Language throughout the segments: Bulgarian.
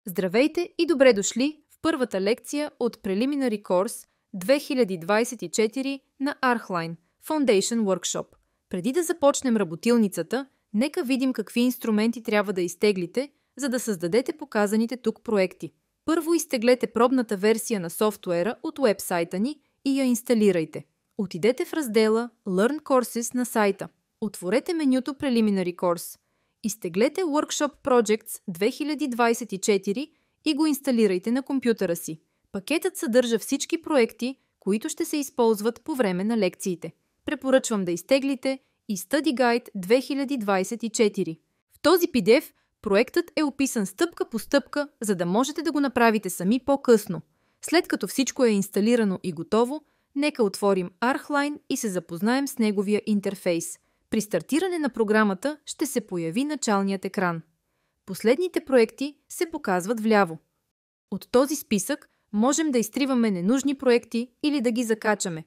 Здравейте и добре дошли в първата лекция от Preliminary Course 2024 на Archline Foundation Workshop. Преди да започнем работилницата, нека видим какви инструменти трябва да изтеглите, за да създадете показаните тук проекти. Първо изтеглете пробната версия на софтуера от уебсайта ни и я инсталирайте. Отидете в раздела Learn Courses на сайта. Отворете менюто Preliminary Course. Изтеглете Workshop Projects 2024 и го инсталирайте на компютъра си. Пакетът съдържа всички проекти, които ще се използват по време на лекциите. Препоръчвам да изтеглите и Study Guide 2024. В този PDF проектът е описан стъпка по стъпка, за да можете да го направите сами по-късно. След като всичко е инсталирано и готово, нека отворим Archline и се запознаем с неговия интерфейс. При стартиране на програмата ще се появи началният екран. Последните проекти се показват вляво. От този списък можем да изтриваме ненужни проекти или да ги закачаме.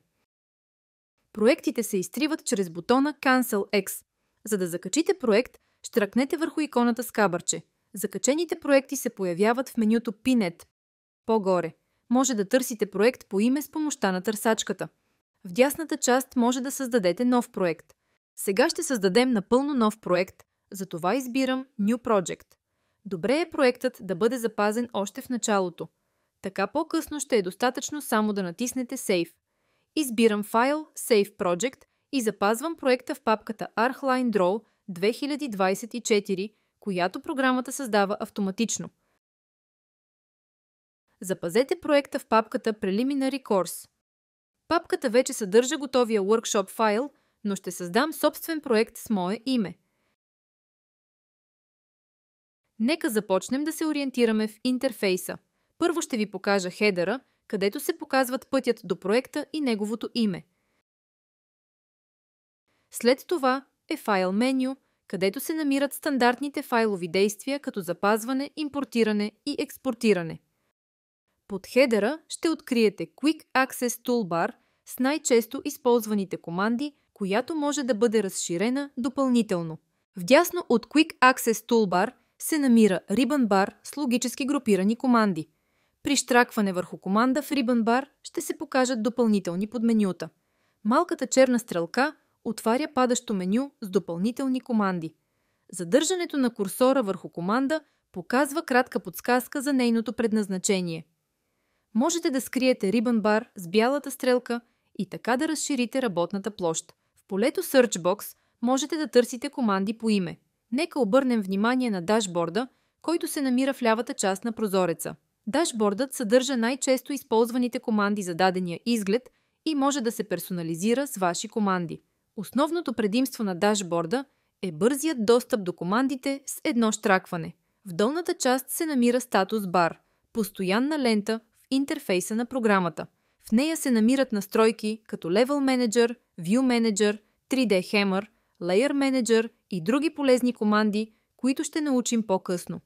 Проектите се изтриват чрез бутона Cancel X. За да закачите проект, щракнете върху иконата с кабърче. Закачените проекти се появяват в менюто Pinned. По-горе. Може да търсите проект по име с помощта на търсачката. В дясната част може да създадете нов проект. Сега ще създадем напълно нов проект, затова избирам New Project. Добре е проектът да бъде запазен още в началото. Така по-късно ще е достатъчно само да натиснете Save. Избирам файл Save Project и запазвам проекта в папката Archline Draw 2024, която програмата създава автоматично. Запазете проекта в папката Preliminary Course. Папката вече съдържа готовия workshop файл, но ще създам собствен проект с мое име. Нека започнем да се ориентираме в интерфейса. Първо ще ви покажа хедъра, където се показват пътят до проекта и неговото име. След това е файл меню, където се намират стандартните файлови действия, като запазване, импортиране и експортиране. Под хедъра ще откриете Quick Access Toolbar с най-често използваните команди, която може да бъде разширена допълнително. Вдясно от Quick Access Toolbar се намира Ribbon Bar с логически групирани команди. При щракване върху команда в Ribbon Bar ще се покажат допълнителни подменюта. Малката черна стрелка отваря падащо меню с допълнителни команди. Задържането на курсора върху команда показва кратка подсказка за нейното предназначение. Можете да скриете Ribbon Bar с бялата стрелка и така да разширите работната площ. В полето Search Box можете да търсите команди по име. Нека обърнем внимание на дашборда, който се намира в лявата част на прозореца. Дашбордът съдържа най-често използваните команди за дадения изглед и може да се персонализира с ваши команди. Основното предимство на дашборда е бързият достъп до командите с едно щракване. В долната част се намира статус бар, постоянна лента в интерфейса на програмата. В нея се намират настройки като Level Manager, View Manager, 3D Hammer, Layer Manager и други полезни команди, които ще научим по-късно.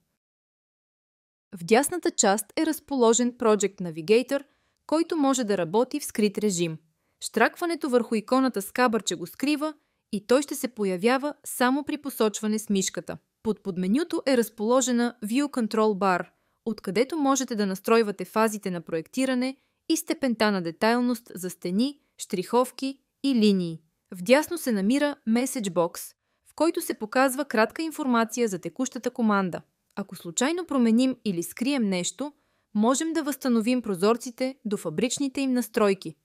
В дясната част е разположен Project Navigator, който може да работи в скрит режим. Щракването върху иконата с кабърче го скрива и той ще се появява само при посочване с мишката. Под подменюто е разположена View Control Bar, откъдето можете да настройвате фазите на проектиране и степента на детайлност за стени, щриховки и линии. Вдясно се намира Message Box, в който се показва кратка информация за текущата команда. Ако случайно променим или скрием нещо, можем да възстановим прозорците до фабричните им настройки.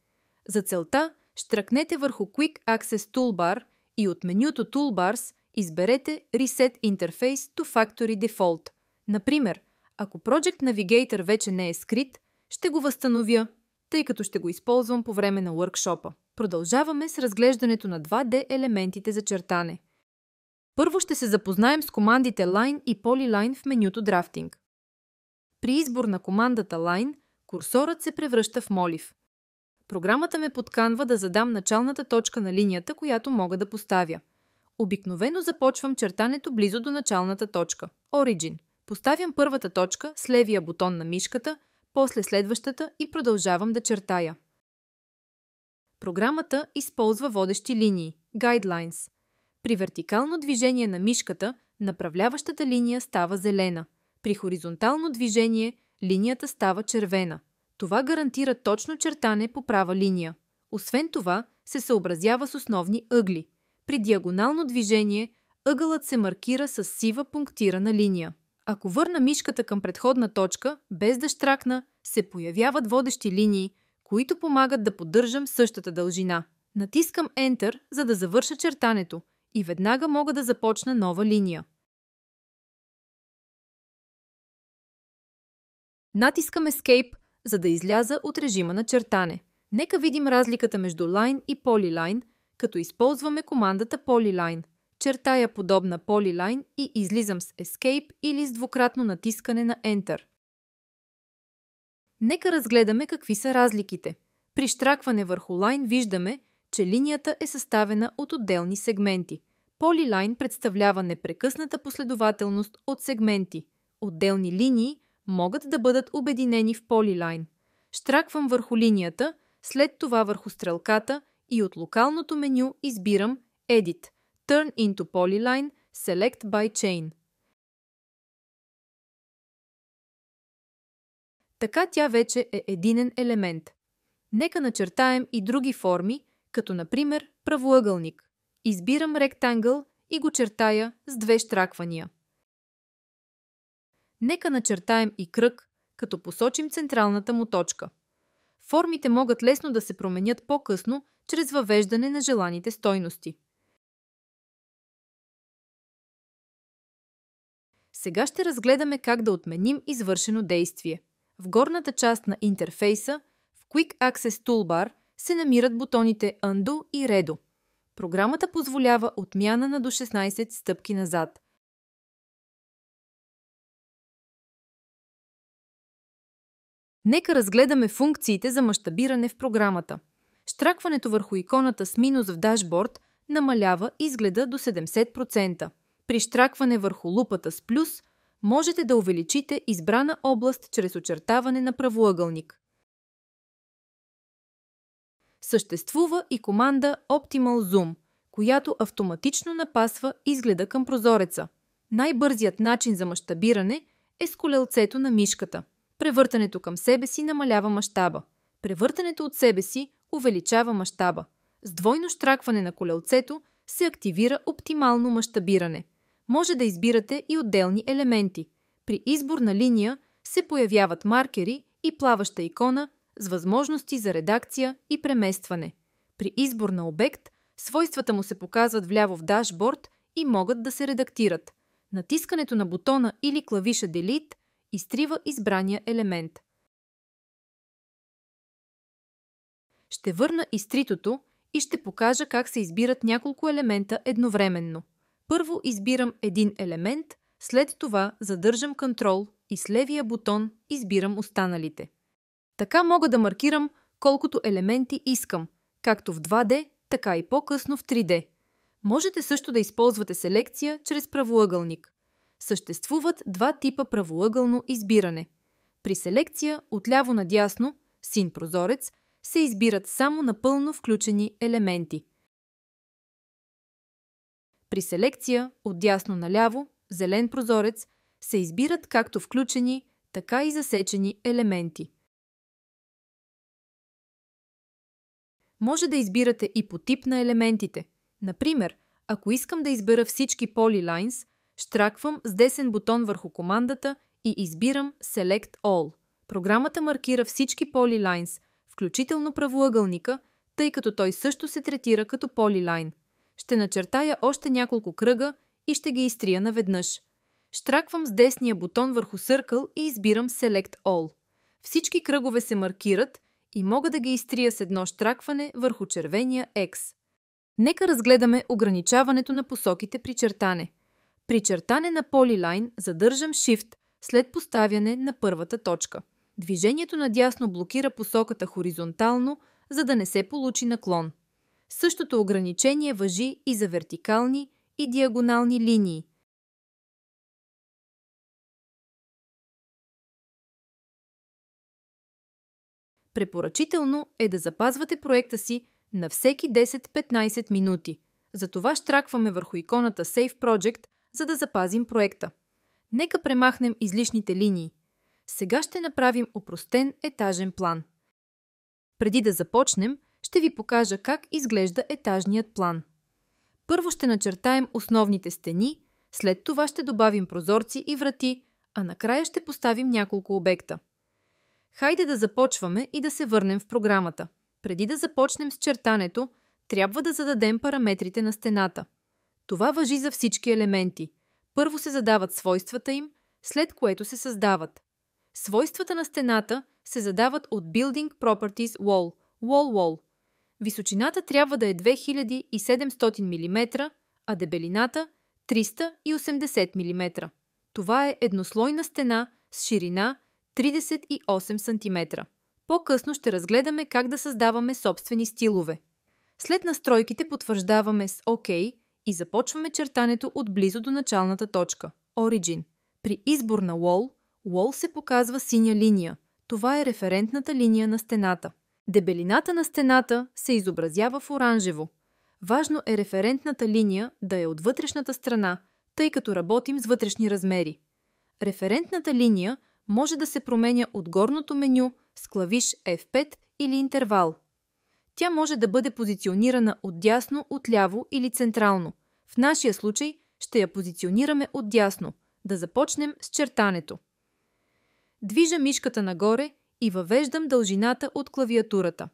За целта щракнете върху Quick Access Toolbar и от менюто Toolbars изберете Reset Interface to Factory Default. Например, ако Project Navigator вече не е скрит, ще го възстановя, тъй като ще го използвам по време на workshop-а. Продължаваме с разглеждането на 2D елементите за чертане. Първо ще се запознаем с командите Line и Polyline в менюто Drafting. При избор на командата Line, курсорът се превръща в молив. Програмата ме подканва да задам началната точка на линията, която мога да поставя. Обикновено започвам чертането близо до началната точка – Origin. Поставям първата точка с левия бутон на мишката, после следващата и продължавам да чертая. Програмата използва водещи линии – Guidelines. При вертикално движение на мишката, направляващата линия става зелена. При хоризонтално движение линията става червена. Това гарантира точно чертане по права линия. Освен това, се съобразява с основни ъгли. При диагонално движение ъгълът се маркира с сива пунктирана линия. Ако върна мишката към предходна точка, без да щракна, се появяват водещи линии, които помагат да поддържам същата дължина. Натискам Enter, за да завърша чертането и веднага мога да започна нова линия. Натискам Escape, за да изляза от режима на чертане. Нека видим разликата между Line и Polyline, като използваме командата Polyline. Чертая подобна Polyline и излизам с Escape или с двукратно натискане на Enter. Нека разгледаме какви са разликите. При щракване върху Line виждаме, че линията е съставена от отделни сегменти. Polyline представлява непрекъсната последователност от сегменти. Отделни линии могат да бъдат обединени в Polyline. Щраквам върху линията, след това върху стрелката и от локалното меню избирам Edit, Turn into Polyline, Select by Chain. Така тя вече е единен елемент. Нека начертаем и други форми, като например правоъгълник. Избирам Rectangle и го чертая с две щраквания. Нека начертаем и кръг, като посочим централната му точка. Формите могат лесно да се променят по-късно, чрез въвеждане на желаните стойности. Сега ще разгледаме как да отменим извършено действие. В горната част на интерфейса, в Quick Access Toolbar, се намират бутоните Undo и Redo. Програмата позволява отмяна на до 16 стъпки назад. Нека разгледаме функциите за мащабиране в програмата. Щракването върху иконата с минус в дашборд намалява изгледа до 70%. При щракване върху лупата с плюс можете да увеличите избрана област чрез очертаване на правоъгълник. Съществува и команда Optimal Zoom, която автоматично напасва изгледа към прозореца. Най-бързият начин за мащабиране е с колелцето на мишката. Превъртането към себе си намалява мащаба. Превъртането от себе си увеличава мащаба. С двойно щракване на колелцето се активира оптимално мащабиране. Може да избирате и отделни елементи. При избор на линия се появяват маркери и плаваща икона с възможности за редакция и преместване. При избор на обект, свойствата му се показват вляво в дашборд и могат да се редактират. Натискането на бутона или клавиша Delete изтрива избрания елемент. Ще върна изтритото и ще покажа как се избират няколко елемента едновременно. Първо избирам един елемент, след това задържам Ctrl и с левия бутон избирам останалите. Така мога да маркирам колкото елементи искам, както в 2D, така и по-късно в 3D. Можете също да използвате селекция чрез правоъгълник. Съществуват два типа правоъгълно избиране. При селекция отляво надясно, син прозорец, се избират само напълно включени елементи. При селекция отдясно наляво, зелен прозорец, се избират както включени, така и засечени елементи. Може да избирате и по тип на елементите. Например, ако искам да избера всички Polylines, щраквам с десен бутон върху командата и избирам Select All. Програмата маркира всички Polylines, включително правоъгълника, тъй като той също се третира като Polyline. Ще начертая още няколко кръга и ще ги изтрия наведнъж. Щраквам с десния бутон върху Circle и избирам Select All. Всички кръгове се маркират и мога да ги изтрия с едно щракване върху червения X. Нека разгледаме ограничаването на посоките при чертане. При чертане на Polyline задържам Shift след поставяне на първата точка. Движението надясно блокира посоката хоризонтално, за да не се получи наклон. Същото ограничение важи и за вертикални и диагонални линии. Препоръчително е да запазвате проекта си на всеки 10-15 минути. Затова щракваме върху иконата Save Project, за да запазим проекта. Нека премахнем излишните линии. Сега ще направим опростен етажен план. Преди да започнем, ще ви покажа как изглежда етажният план. Първо ще начертаем основните стени, след това ще добавим прозорци и врати, а накрая ще поставим няколко обекта. Хайде да започваме и да се върнем в програмата. Преди да започнем с чертането, трябва да зададем параметрите на стената. Това важи за всички елементи. Първо се задават свойствата им, след което се създават. Свойствата на стената се задават от Building Properties Wall, Wall. Височината трябва да е 2700 мм, а дебелината 380 мм. Това е еднослойна стена с ширина 38 см. По-късно ще разгледаме как да създаваме собствени стилове. След настройките потвърждаваме с OK и започваме чертането отблизо до началната точка – Origin. При избор на Wall се показва синя линия. Това е референтната линия на стената. Дебелината на стената се изобразява в оранжево. Важно е референтната линия да е от вътрешната страна, тъй като работим с вътрешни размери. Референтната линия може да се променя от горното меню с клавиш F5 или интервал. Тя може да бъде позиционирана отдясно, отляво или централно. В нашия случай ще я позиционираме отдясно. Да започнем с чертането. Движа мишката нагоре и въвеждам дължината от клавиатурата.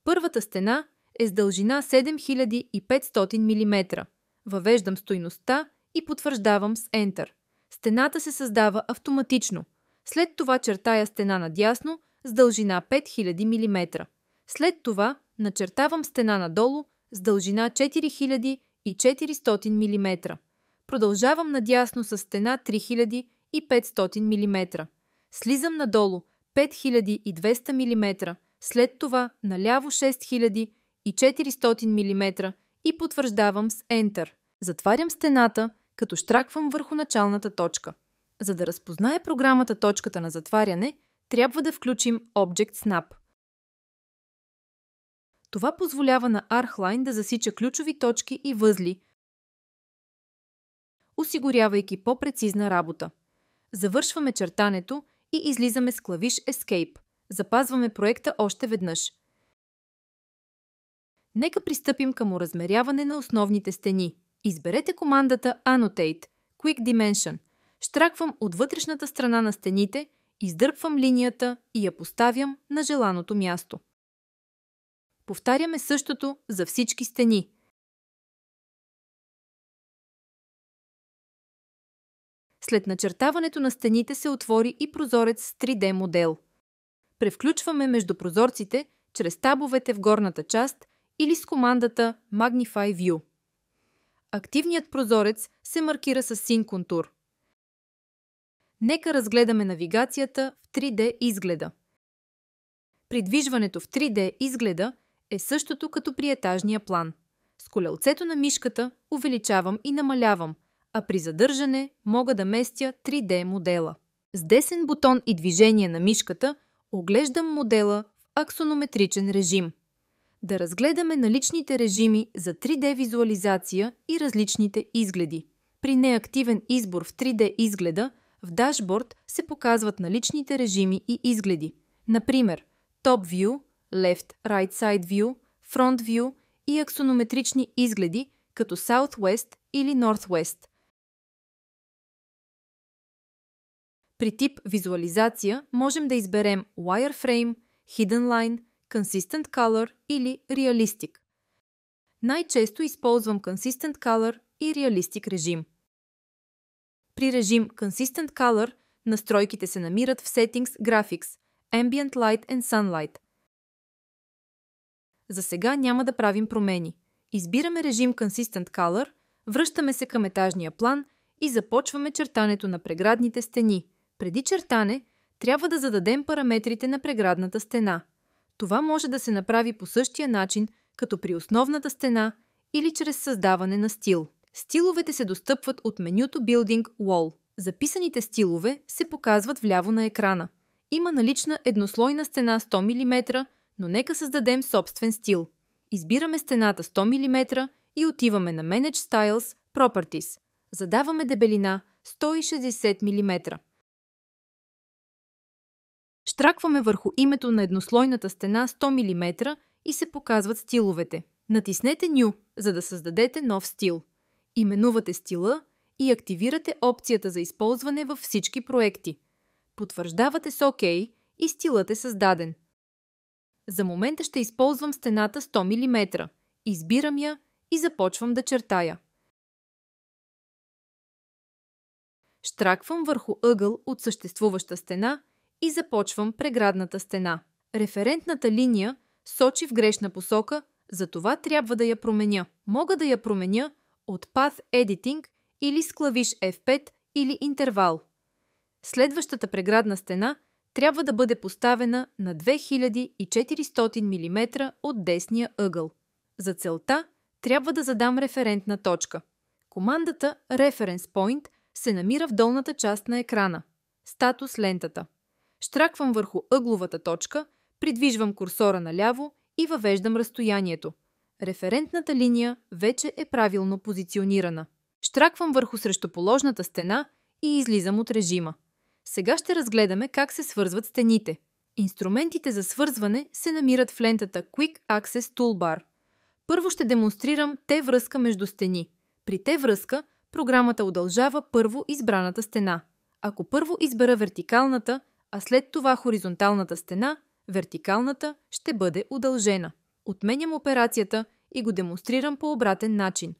Първата стена е с дължина 7500 мм. Въвеждам стойността и потвърждавам с Enter. Стената се създава автоматично. След това чертая стена надясно с дължина 5000 мм. След това начертавам стена надолу с дължина 4400 мм. Продължавам надясно с стена 3500 мм. Слизам надолу 5200 мм, след това наляво 6400 мм и потвърждавам с Enter. Затварям стената, като щраквам върху началната точка. За да разпознае програмата точката на затваряне, трябва да включим Object Snap. Това позволява на ArcLine да засича ключови точки и възли, осигурявайки по-прецизна работа. Завършваме чертането и излизаме с клавиш Escape. Запазваме проекта още веднъж. Нека пристъпим към оразмеряване на основните стени. Изберете командата Annotate, Quick Dimension. Щраквам от вътрешната страна на стените, издърпвам линията и я поставям на желаното място. Повтаряме същото за всички стени. След начертаването на стените се отвори и прозорец с 3D модел. Превключваме между прозорците чрез табовете в горната част или с командата Magnify View. Активният прозорец се маркира с син контур. Нека разгледаме навигацията в 3D изгледа. Придвижването в 3D изгледа е същото като при етажния план. С колелцето на мишката увеличавам и намалявам, а при задържане мога да местя 3D модела. С десен бутон и движение на мишката оглеждам модела в аксонометричен режим. Да разгледаме наличните режими за 3D визуализация и различните изгледи. При неактивен избор в 3D изгледа, в дашборд се показват наличните режими и изгледи. Например, Top View, Left Right Side View, Front View и аксонометрични изгледи като Southwest или Northwest. При тип визуализация можем да изберем Wireframe, Hidden Line, Consistent Color или Realistic. Най-често използвам Consistent Color и Realistic режим. При режим Consistent Color настройките се намират в Settings Graphics, Ambient Light and Sunlight. За сега няма да правим промени. Избираме режим Consistent Color, връщаме се към етажния план и започваме чертането на преградните стени. Преди чертане трябва да зададем параметрите на преградната стена. Това може да се направи по същия начин, като при основната стена или чрез създаване на стил. Стиловете се достъпват от менюто Building Wall. Записаните стилове се показват вляво на екрана. Има налична еднослойна стена 100 мм, но нека създадем собствен стил. Избираме стената 100 мм и отиваме на Manage Styles, Properties. Задаваме дебелина 160 мм. Щракваме върху името на еднослойната стена 100 мм и се показват стиловете. Натиснете New, за да създадете нов стил. Именувате стила и активирате опцията за използване във всички проекти. Потвърждавате с ОК и стилът е създаден. За момента ще използвам стената 100 мм. Избирам я и започвам да чертая. Щраквам върху ъгъл от съществуваща стена и започвам преградната стена. Референтната линия сочи в грешна посока, затова трябва да я променя. Мога да я променя от Path Editing или с клавиш F5 или интервал. Следващата преградна стена трябва да бъде поставена на 2400 мм от десния ъгъл. За целта трябва да задам референтна точка. Командата Reference Point се намира в долната част на екрана. Статус лентата. Щраквам върху ъгловата точка, придвижвам курсора наляво и въвеждам разстоянието. Референтната линия вече е правилно позиционирана. Щраквам върху срещуположната стена и излизам от режима. Сега ще разгледаме как се свързват стените. Инструментите за свързване се намират в лентата Quick Access Toolbar. Първо ще демонстрирам Т-връзка между стени. При Т-връзка програмата удължава първо избраната стена. Ако първо избера вертикалната, а след това хоризонталната стена, вертикалната ще бъде удължена. Отменям операцията и го демонстрирам по обратен начин.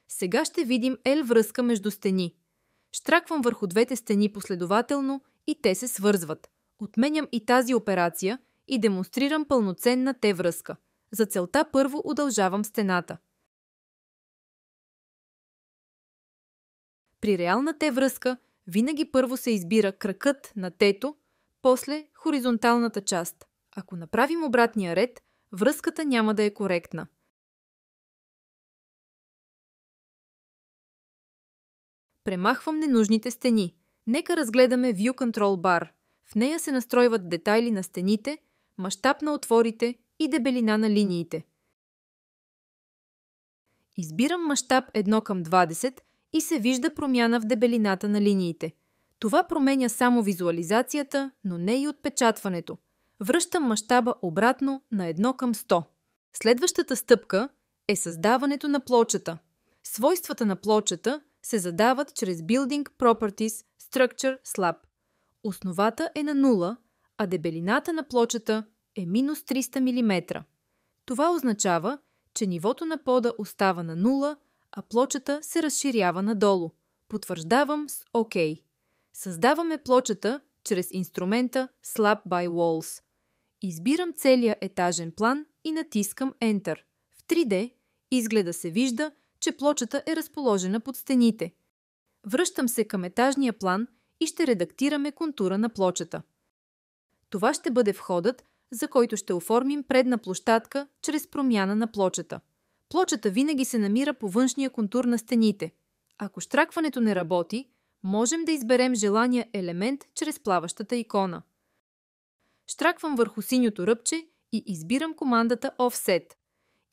Сега ще видим L-връзка между стени. Щраквам върху двете стени последователно и те се свързват. Отменям и тази операция и демонстрирам пълноценна Т-връзка. За целта първо удължавам стената. При реална Т-връзка винаги първо се избира кракът на Т-то, после хоризонталната част. Ако направим обратния ред, връзката няма да е коректна. Премахвам ненужните стени. Нека разгледаме View Control Bar. В нея се настройват детайли на стените, мащаб на отворите и дебелина на линиите. Избирам мащаб 1:20 и се вижда промяна в дебелината на линиите. Това променя само визуализацията, но не и отпечатването. Връщам мащаба обратно на 1:100. Следващата стъпка е създаването на плочата. Свойствата на плочата се задават чрез Building Properties Structure Slab. Основата е на 0, а дебелината на плочата е минус 300 мм. Това означава, че нивото на пода остава на 0, а плочата се разширява надолу. Потвърждавам с ОК. Създаваме плочата чрез инструмента Slab by Walls. Избирам целия етажен план и натискам Enter. В 3D изгледа се вижда, че плочата е разположена под стените. Връщам се към етажния план и ще редактираме контура на плочата. Това ще бъде входът, за който ще оформим предна площадка чрез промяна на плочата. Плочата винаги се намира по външния контур на стените. Ако щракването не работи, можем да изберем желания елемент чрез плаващата икона. Щраквам върху синьото ръбче и избирам командата Offset.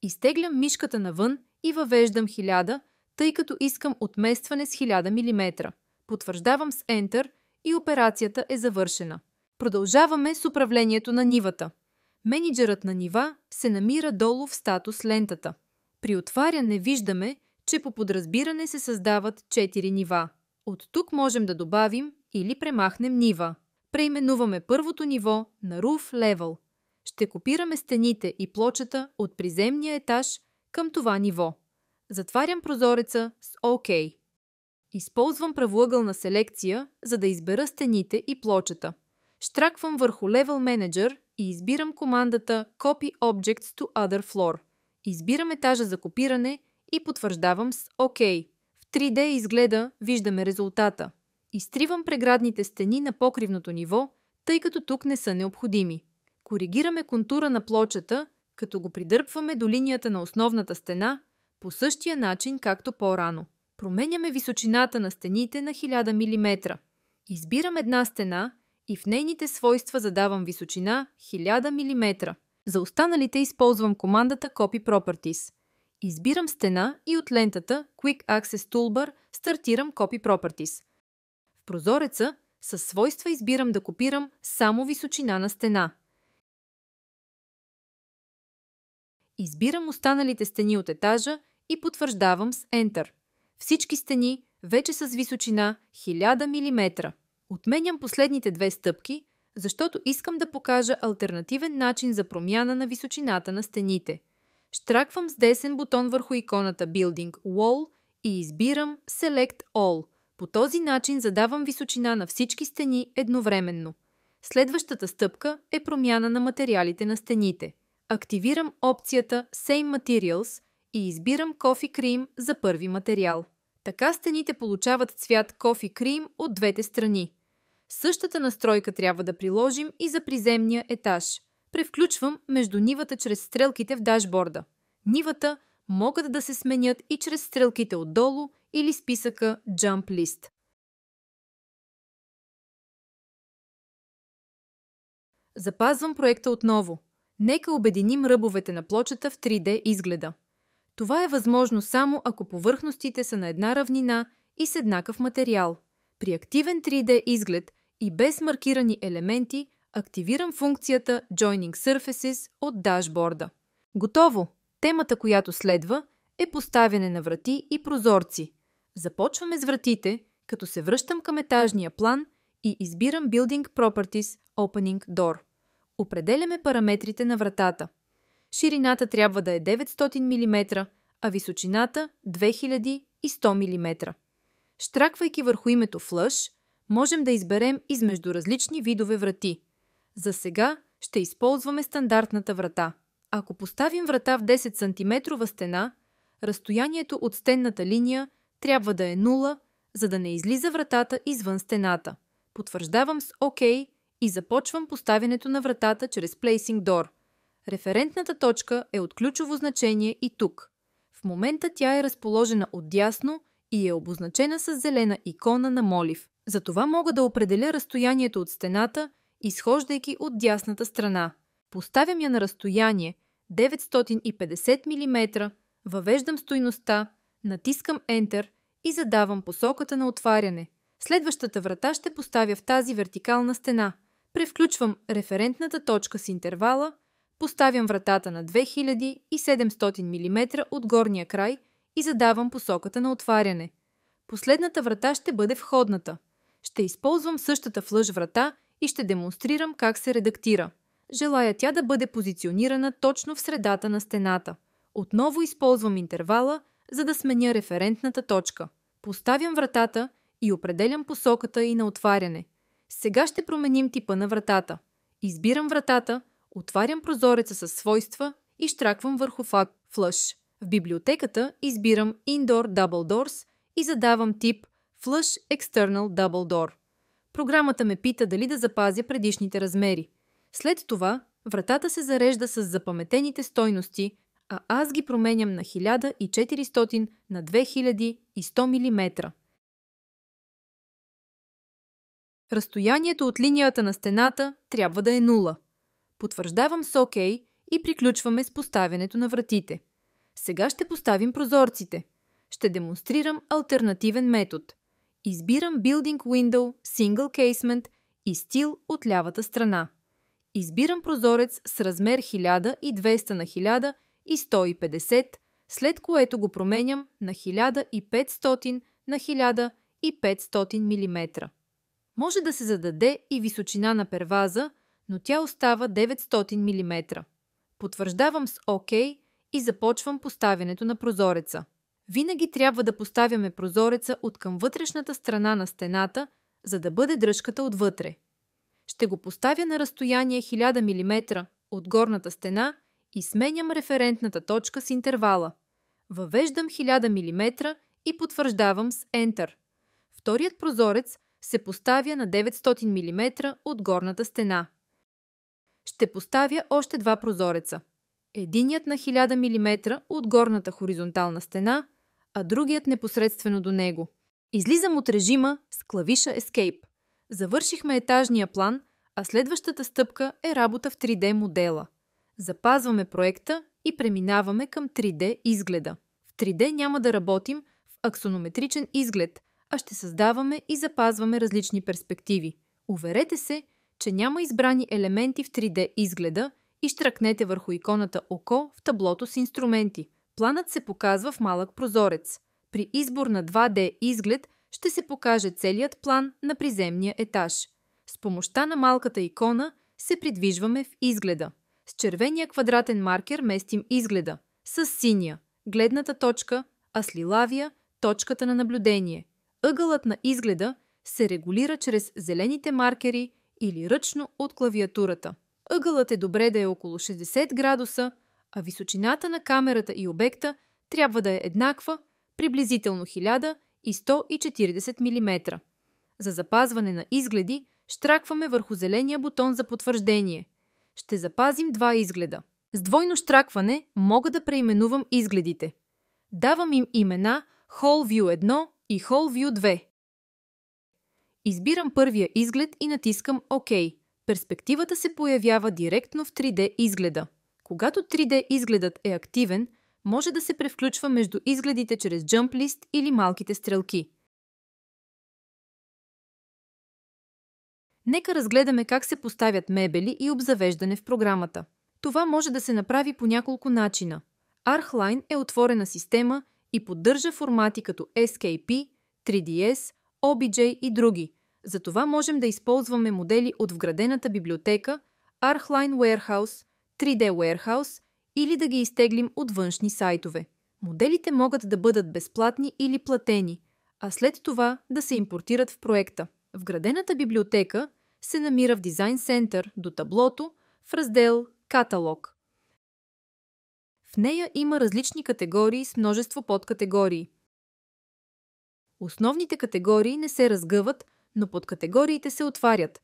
Изтеглям мишката навън и въвеждам 1000, тъй като искам отместване с 1000 мм. Потвърждавам с Enter и операцията е завършена. Продължаваме с управлението на нивата. Мениджърът на нива се намира долу в статус лентата. При отваряне виждаме, че по подразбиране се създават 4 нива. От тук можем да добавим или премахнем нива. Преименуваме първото ниво на Roof Level. Ще копираме стените и плочата от приземния етаж към това ниво. Затварям прозореца с ОК. Използвам правоъгълна селекция, за да избера стените и плочата. Щраквам върху Level Manager и избирам командата Copy Objects to Other Floor. Избирам етажа за копиране и потвърждавам с ОК. В 3D изгледа виждаме резултата. Изтривам преградните стени на покривното ниво, тъй като тук не са необходими. Коригираме контура на плочата, като го придърпваме до линията на основната стена, по същия начин както по-рано. Променяме височината на стените на 1000 мм. Избирам една стена и в нейните свойства задавам височина 1000 мм. За останалите използвам командата Copy Properties. Избирам стена и от лентата Quick Access Toolbar стартирам Copy Properties. В прозореца със свойства избирам да копирам само височина на стена. Избирам останалите стени от етажа и потвърждавам с Enter. Всички стени вече с височина 1000 мм. Отменям последните две стъпки, защото искам да покажа алтернативен начин за промяна на височината на стените. Щраквам с десен бутон върху иконата Building Wall и избирам Select All. По този начин задавам височина на всички стени едновременно. Следващата стъпка е промяна на материалите на стените. Активирам опцията Same Materials и избирам Coffee Cream за първи материал. Така стените получават цвят Coffee Cream от двете страни. Същата настройка трябва да приложим и за приземния етаж. Превключвам между нивата чрез стрелките в дашборда. Нивата могат да се сменят и чрез стрелките отдолу или списъка Jump List. Запазвам проекта отново. Нека обединим ръбовете на плочата в 3D изгледа. Това е възможно само ако повърхностите са на една равнина и с еднакъв материал. При активен 3D изглед и без маркирани елементи активирам функцията Joining Surfaces от дашборда. Готово! Темата, която следва, е поставяне на врати и прозорци. Започваме с вратите, като се връщам към етажния план и избирам Building Properties Opening Door. Определяме параметрите на вратата. Ширината трябва да е 900 мм, а височината 2100 мм. Щраквайки върху името Flush, можем да изберем измежду различни видове врати. За сега ще използваме стандартната врата. Ако поставим врата в 10 см стена, разстоянието от стенната линия трябва да е 0, за да не излиза вратата извън стената. Потвърждавам с OK и започвам поставянето на вратата чрез Placing Door. Референтната точка е от ключово значение и тук. В момента тя е разположена отдясно и е обозначена с зелена икона на молив. Затова мога да определя разстоянието от стената, изхождайки от дясната страна. Поставям я на разстояние 950 мм, въвеждам стойността, натискам Enter и задавам посоката на отваряне. Следващата врата ще поставя в тази вертикална стена. Превключвам референтната точка с интервала, поставям вратата на 2700 мм от горния край и задавам посоката на отваряне. Последната врата ще бъде входната. Ще използвам същата флъш врата и ще демонстрирам как се редактира. Желая тя да бъде позиционирана точно в средата на стената. Отново използвам интервала, за да сменя референтната точка. Поставям вратата и определям посоката и на отваряне. Сега ще променим типа на вратата. Избирам вратата, отварям прозореца със свойства и щраквам върху Flush. В библиотеката избирам Indoor Double Doors и задавам тип Flush External Double Door. Програмата ме пита дали да запазя предишните размери. След това вратата се зарежда с запаметените стойности, а аз ги променям на 1400 на 2100 мм. Разстоянието от линията на стената трябва да е 0. Потвърждавам с OK и приключваме с поставянето на вратите. Сега ще поставим прозорците. Ще демонстрирам алтернативен метод. Избирам Building Window, Single Casement и стил от лявата страна. Избирам прозорец с размер 1200 на 1150, след което го променям на 1500 на 1500 мм. Може да се зададе и височина на перваза, но тя остава 900 мм. Потвърждавам с OK и започвам поставянето на прозореца. Винаги трябва да поставяме прозореца от към вътрешната страна на стената, за да бъде дръжката отвътре. Ще го поставя на разстояние 1000 мм от горната стена и сменям референтната точка с интервала. Въвеждам 1000 мм и потвърждавам с Enter. Вторият прозорец се поставя на 900 мм от горната стена. Ще поставя още два прозореца. Единият на 1000 мм от горната хоризонтална стена, а другият непосредствено до него. Излизам от режима с клавиша Escape. Завършихме етажния план, а следващата стъпка е работа в 3D модела. Запазваме проекта и преминаваме към 3D изгледа. В 3D няма да работим в аксонометричен изглед, а ще създаваме и запазваме различни перспективи. Уверете се, че няма избрани елементи в 3D изгледа и щракнете върху иконата око в таблото с инструменти. Планът се показва в малък прозорец. При избор на 2D изглед ще се покаже целият план на приземния етаж. С помощта на малката икона се придвижваме в изгледа. С червения квадратен маркер местим изгледа, с синия – гледната точка, а с лилавия – точката на наблюдение. Ъгълът на изгледа се регулира чрез зелените маркери или ръчно от клавиатурата. Ъгълът е добре да е около 60 градуса, а височината на камерата и обекта трябва да е еднаква, приблизително 1140 мм. За запазване на изгледи щракваме върху зеления бутон за потвърждение. Ще запазим два изгледа. С двойно щракване мога да преименувам изгледите. Давам им имена WholeView 1 и WholeView 2. Избирам първия изглед и натискам ОК. Перспективата се появява директно в 3D изгледа. Когато 3D изгледът е активен, може да се превключва между изгледите чрез Jump List или малките стрелки. Нека разгледаме как се поставят мебели и обзавеждане в програмата. Това може да се направи по няколко начина. ArcLine е отворена система и поддържа формати като SKP, 3ds, OBJ и други. Затова можем да използваме модели от вградената библиотека ArcLine Warehouse, 3D Warehouse или да ги изтеглим от външни сайтове. Моделите могат да бъдат безплатни или платени, а след това да се импортират в проекта. Вградената библиотека се намира в Design Center до таблото в раздел Каталог. В нея има различни категории с множество подкатегории. Основните категории не се разгъват, но подкатегориите се отварят.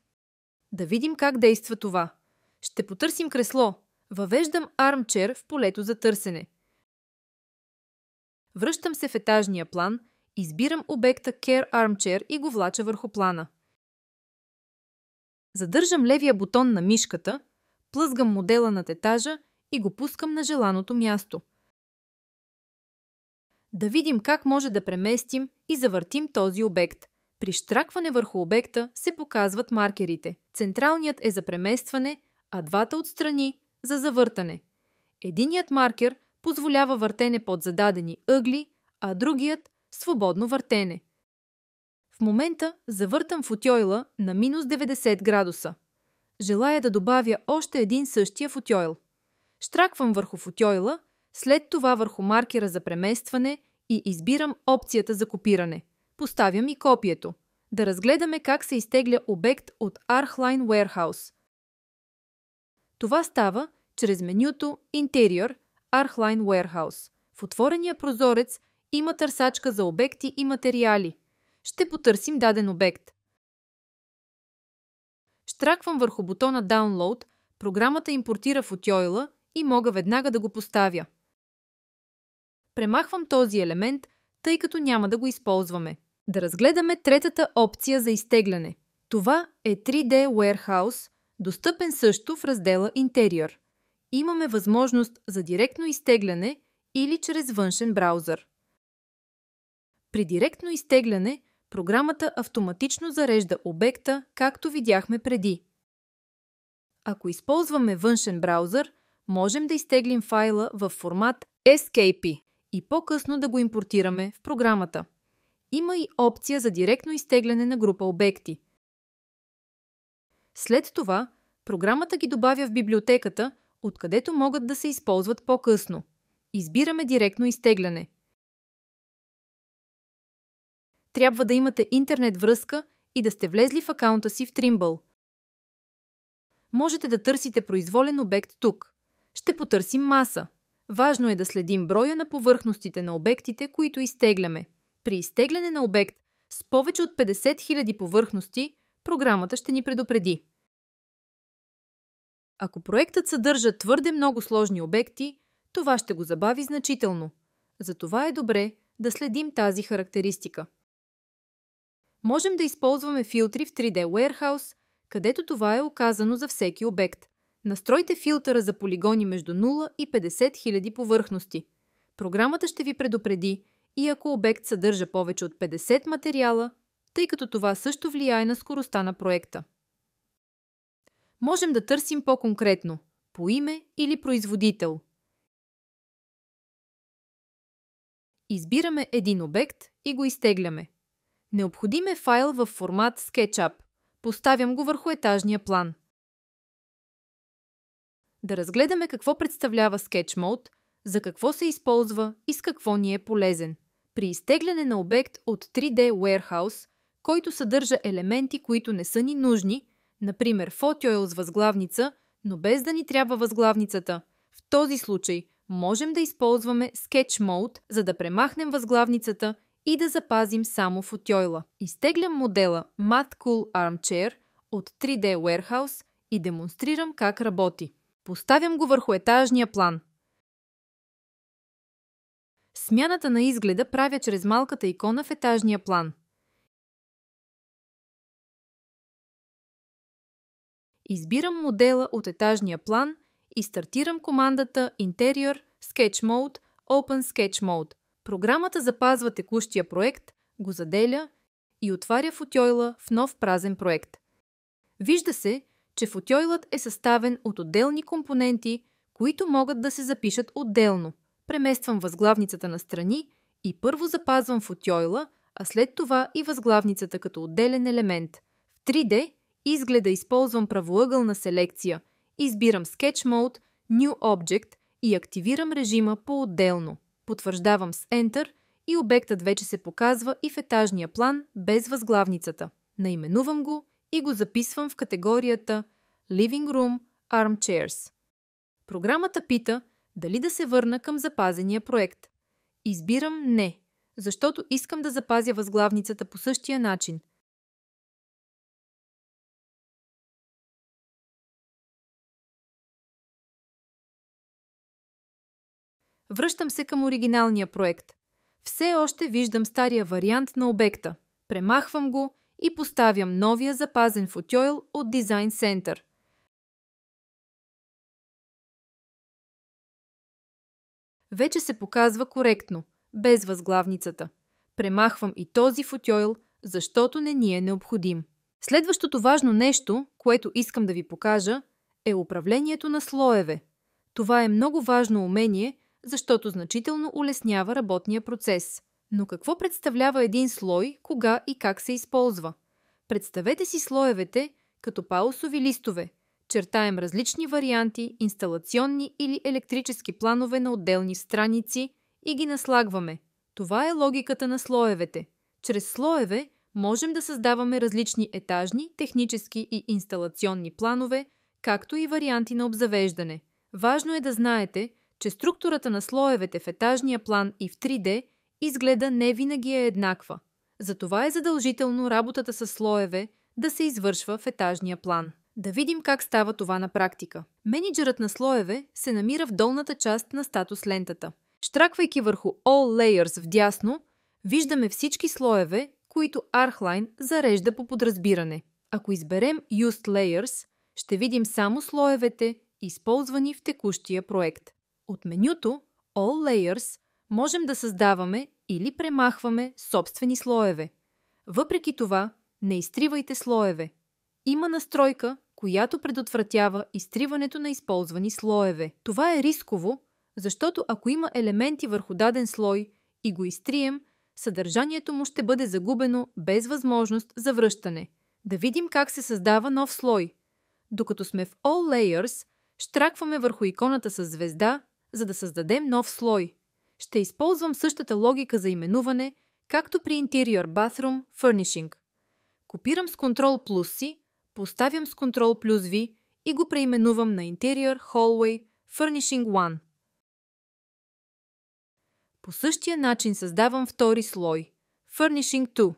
Да видим как действа това. Ще потърсим кресло. Въвеждам Armchair в полето за търсене. Връщам се в етажния план, избирам обекта Care Armchair и го влача върху плана. Задържам левия бутон на мишката, плъзгам модела над етажа и го пускам на желаното място. Да видим как може да преместим и завъртим този обект. При щракване върху обекта се показват маркерите. Централният е за преместване, а двата отстрани – за завъртане. Единият маркер позволява въртене под зададени ъгли, а другият – свободно въртене. В момента завъртам футьойла на минус 90 градуса. Желая да добавя още един същия футьойл. Щраквам върху футьойла, след това върху маркера за преместване и избирам опцията за копиране. Поставям и копието. Да разгледаме как се изтегля обект от ArcLine Warehouse. Това става чрез менюто Interior ArcLine Warehouse. В отворения прозорец има търсачка за обекти и материали. Ще потърсим даден обект. Щраквам върху бутона Download, програмата импортира футьойла и мога веднага да го поставя. Премахвам този елемент, тъй като няма да го използваме. Да разгледаме третата опция за изтегляне. Това е 3D Warehouse, достъпен също в раздела Interior. Имаме възможност за директно изтегляне или чрез външен браузър. При директно изтегляне програмата автоматично зарежда обекта, както видяхме преди. Ако използваме външен браузър, можем да изтеглим файла в формат SKP и по-късно да го импортираме в програмата. Има и опция за директно изтегляне на група обекти. След това, програмата ги добавя в библиотеката, откъдето могат да се използват по-късно. Избираме директно изтегляне. Трябва да имате интернет връзка и да сте влезли в акаунта си в Trimble. Можете да търсите произволен обект тук. Ще потърсим маса. Важно е да следим броя на повърхностите на обектите, които изтегляме. При изтегляне на обект с повече от 50 000 повърхности, програмата ще ни предупреди. Ако проектът съдържа твърде много сложни обекти, това ще го забави значително. Затова е добре да следим тази характеристика. Можем да използваме филтри в 3D Warehouse, където това е указано за всеки обект. Настройте филтъра за полигони между 0 и 50 000 повърхности. Програмата ще ви предупреди и ако обект съдържа повече от 50 материала, тъй като това също влияе на скоростта на проекта. Можем да търсим по-конкретно – по име или производител. Избираме един обект и го изтегляме. Необходим е файл в формат SketchUp. Поставям го върху етажния план. Да разгледаме какво представлява Sketch Mode, за какво се използва и с какво ни е полезен. При изтегляне на обект от 3D Warehouse, който съдържа елементи, които не са ни нужни, например фотойл с възглавница, но без да ни трябва възглавницата, в този случай можем да използваме Sketch Mode, за да премахнем възглавницата и да запазим само фотойла. Изтеглям модела Matte Cool Armchair от 3D Warehouse и демонстрирам как работи. Поставям го върху етажния план. Смяната на изгледа правя чрез малката икона в етажния план. Избирам модела от етажния план и стартирам командата Interior Sketch Mode Open Sketch Mode. Програмата запазва текущия проект, го заделя и отваря футойла в нов празен проект. Вижда се, че футойлът е съставен от отделни компоненти, които могат да се запишат отделно. Премествам възглавницата настрани и първо запазвам футойла, а след това и възглавницата като отделен елемент. В 3D изгледа използвам правоъгълна селекция, избирам Sketch Mode, New Object и активирам режима по-отделно. Потвърждавам с Enter и обектът вече се показва и в етажния план без възглавницата. Наименувам го и го записвам в категорията Living Room Armchairs. Програмата пита дали да се върна към запазения проект. Избирам Не, защото искам да запазя възглавницата по същия начин. Връщам се към оригиналния проект. Все още виждам стария вариант на обекта. Премахвам го и поставям новия запазен футойл от Design Center. Вече се показва коректно, без възглавницата. Премахвам и този футойл, защото не ни е необходим. Следващото важно нещо, което искам да ви покажа, е управлението на слоеве. Това е много важно умение, защото значително улеснява работния процес. Но какво представлява един слой, кога и как се използва? Представете си слоевете като паусови листове. Чертаем различни варианти, инсталационни или електрически планове на отделни страници и ги наслагваме. Това е логиката на слоевете. Чрез слоеве можем да създаваме различни етажни, технически и инсталационни планове, както и варианти на обзавеждане. Важно е да знаете, че структурата на слоевете в етажния план и в 3D изгледа не винаги е еднаква. Затова е задължително работата с слоеве да се извършва в етажния план. Да видим как става това на практика. Мениджърът на слоеве се намира в долната част на статус лентата. Щраквайки върху All Layers вдясно, виждаме всички слоеве, които ArcLine зарежда по подразбиране. Ако изберем Used Layers, ще видим само слоевете, използвани в текущия проект. От менюто All Layers можем да създаваме или премахваме собствени слоеве. Въпреки това, не изтривайте слоеве. Има настройка, която предотвратява изтриването на използвани слоеве. Това е рисково, защото ако има елементи върху даден слой и го изтрием, съдържанието му ще бъде загубено без възможност за връщане. Да видим как се създава нов слой. Докато сме в All Layers, щракваме върху иконата с звезда, за да създадем нов слой. Ще използвам същата логика за именуване, както при Interior Bathroom Furnishing. Копирам с Ctrl плюс C, поставям с Ctrl плюс V и го преименувам на Interior Hallway Furnishing 1. По същия начин създавам втори слой – Furnishing 2.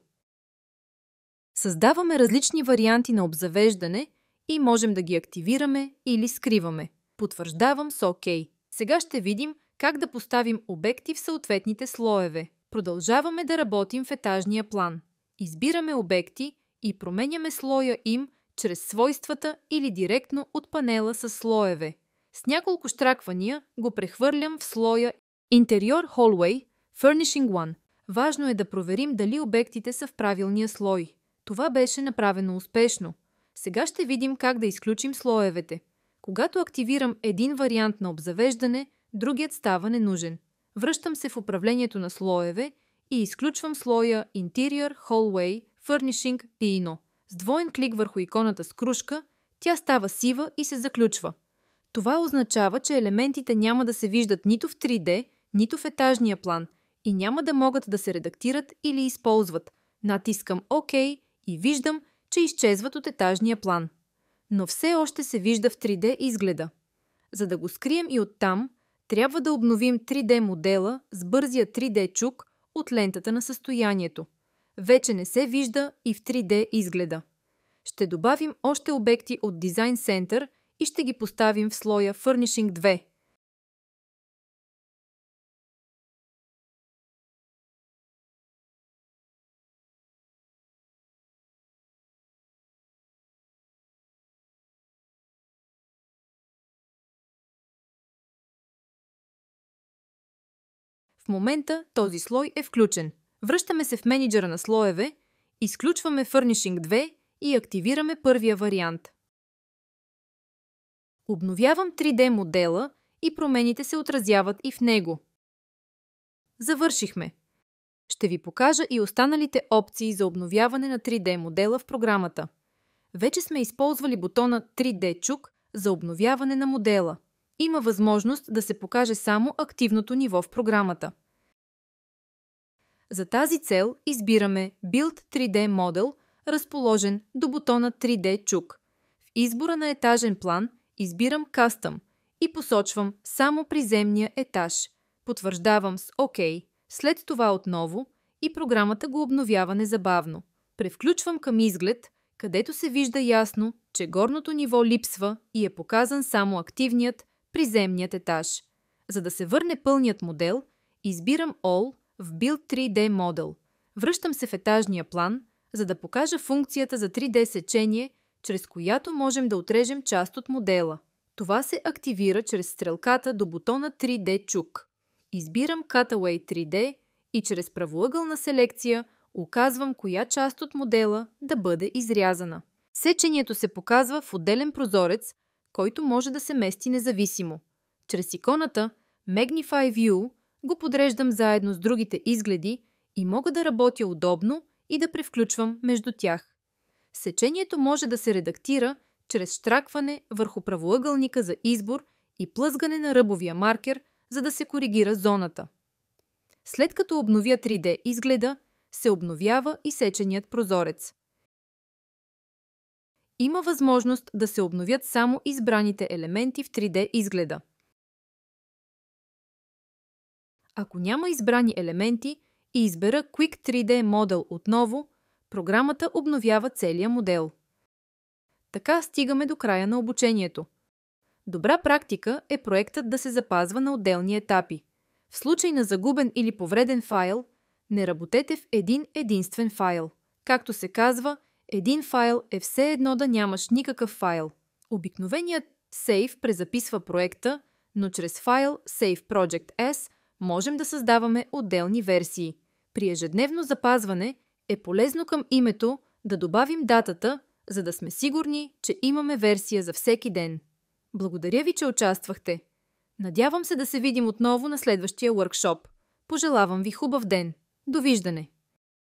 Създаваме различни варианти на обзавеждане и можем да ги активираме или скриваме. Потвърждавам с ОК. Сега ще видим как да поставим обекти в съответните слоеве. Продължаваме да работим в етажния план. Избираме обекти и променяме слоя им чрез свойствата или директно от панела с слоеве. С няколко щраквания го прехвърлям в слоя Interior Hallway Furnishing 1. Важно е да проверим дали обектите са в правилния слой. Това беше направено успешно. Сега ще видим как да изключим слоевете. Когато активирам един вариант на обзавеждане, другият става ненужен. Връщам се в управлението на слоеве и изключвам слоя Interior Hallway Furnishing 1. С двоен клик върху иконата с крушка, тя става сива и се заключва. Това означава, че елементите няма да се виждат нито в 3D, нито в етажния план и няма да могат да се редактират или използват. Натискам ОК и виждам, че изчезват от етажния план. Но все още се вижда в 3D изгледа. За да го скрием и оттам, трябва да обновим 3D модела с бързия 3D чук от лентата на състоянието. Вече не се вижда и в 3D изгледа. Ще добавим още обекти от Design Center и ще ги поставим в слоя Furnishing 2. В момента този слой е включен. Връщаме се в менеджера на слоеве, изключваме Furnishing 2 и активираме първия вариант. Обновявам 3D модела и промените се отразяват и в него. Завършихме. Ще ви покажа и останалите опции за обновяване на 3D модела в програмата. Вече сме използвали бутона 3D чук за обновяване на модела. Има възможност да се покаже само активното ниво в програмата. За тази цел избираме Build 3D Model, разположен до бутона 3D чук. В избора на етажен план избирам Custom и посочвам само приземния етаж. Потвърждавам с ОК, след това отново и програмата го обновява незабавно. Превключвам към изглед, където се вижда ясно, че горното ниво липсва и е показан само активният, приземният етаж. За да се върне пълният модел, избирам All в Build 3D Model. Връщам се в етажния план, за да покажа функцията за 3D сечение, чрез която можем да отрежем част от модела. Това се активира чрез стрелката до бутона 3D чук. Избирам Cutaway 3D и чрез правоъгълна селекция указвам коя част от модела да бъде изрязана. Сечението се показва в отделен прозорец, който може да се мести независимо. Чрез иконата Magnify View го подреждам заедно с другите изгледи и мога да работя удобно и да превключвам между тях. Сечението може да се редактира чрез щракване върху правоъгълника за избор и плъзгане на ръбовия маркер, за да се коригира зоната. След като обновя 3D изгледа, се обновява и сеченият прозорец. Има възможност да се обновят само избраните елементи в 3D изгледа. Ако няма избрани елементи и избера Quick 3D Model отново, програмата обновява целия модел. Така стигаме до края на обучението. Добра практика е проектът да се запазва на отделни етапи. В случай на загубен или повреден файл, не работете в един единствен файл. Както се казва, един файл е все едно да нямаш никакъв файл. Обикновеният Save презаписва проекта, но чрез файл Save Project S можем да създаваме отделни версии. При ежедневно запазване е полезно към името да добавим датата, за да сме сигурни, че имаме версия за всеки ден. Благодаря ви, че участвахте. Надявам се да се видим отново на следващия workshop. Пожелавам ви хубав ден. Довиждане!